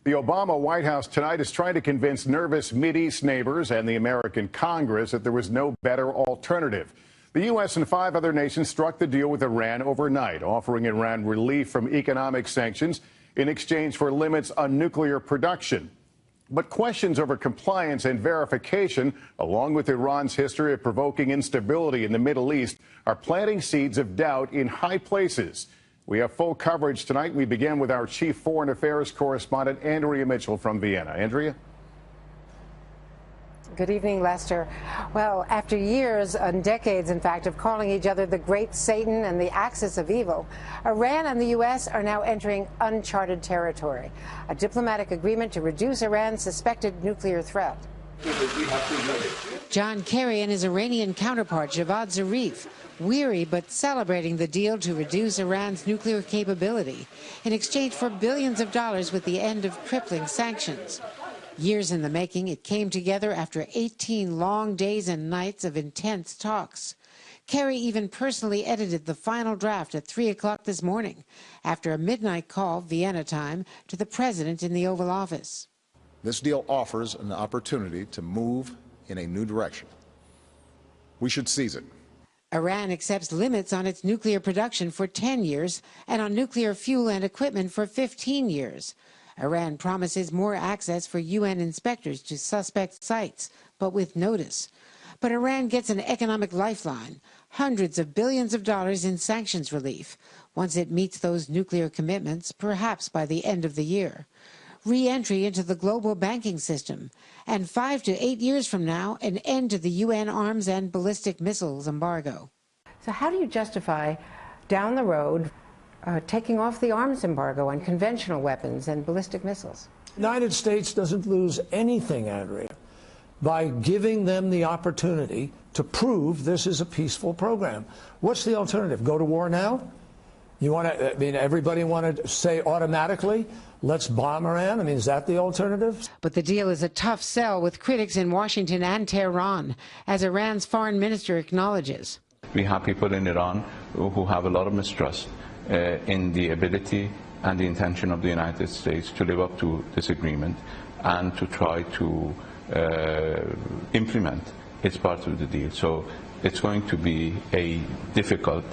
The Obama White House tonight is trying to convince nervous Mideast neighbors and the American Congress that there was no better alternative. The U.S. and 5 other nations struck the deal with Iran overnight, offering Iran relief from economic sanctions in exchange for limits on nuclear production. But questions over compliance and verification, along with Iran's history of provoking instability in the Middle East, are planting seeds of doubt in high places. We have full coverage tonight. We begin with our chief foreign affairs correspondent, Andrea Mitchell from Vienna. Andrea? Good evening, Lester. Well, after years and decades, in fact, of calling each other the great Satan and the axis of evil, Iran and the U.S. are now entering uncharted territory. A diplomatic agreement to reduce Iran's suspected nuclear threat. John Kerry and his Iranian counterpart, Javad Zarif, weary but celebrating the deal to reduce Iran's nuclear capability in exchange for billions of dollars with the end of crippling sanctions. Years in the making, it came together after 18 long days and nights of intense talks. Kerry even personally edited the final draft at 3 o'clock this morning after a midnight call, Vienna time, to the president in the Oval Office. This deal offers an opportunity to move in a new direction. We should seize it. Iran accepts limits on its nuclear production for 10 years and on nuclear fuel and equipment for 15 years. Iran promises more access for UN inspectors to suspect sites, but with notice. But Iran gets an economic lifeline, hundreds of billions of dollars in sanctions relief, once it meets those nuclear commitments, perhaps by the end of the year. Re-entry into the global banking system, and 5 to 8 years from now, an end to the UN arms and ballistic missiles embargo. So how do you justify, down the road, taking off the arms embargo on conventional weapons and ballistic missiles? The United States doesn't lose anything, Andrea, by giving them the opportunity to prove this is a peaceful program. What's the alternative? Go to war now? You want to, I mean, everybody want to say automatically, let's bomb Iran? I mean, is that the alternative? But the deal is a tough sell with critics in Washington and Tehran, as Iran's foreign minister acknowledges. We have people in Iran who have a lot of mistrust in the ability and the intention of the United States to live up to this agreement and to try to implement its part of the deal. So it's going to be a difficult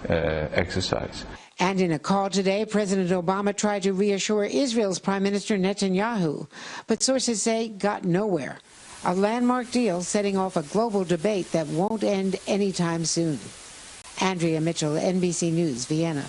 exercise. And in a call today, President Obama tried to reassure Israel's Prime Minister Netanyahu, but sources say got nowhere. A landmark deal setting off a global debate that won't end anytime soon. Andrea Mitchell, NBC News, Vienna.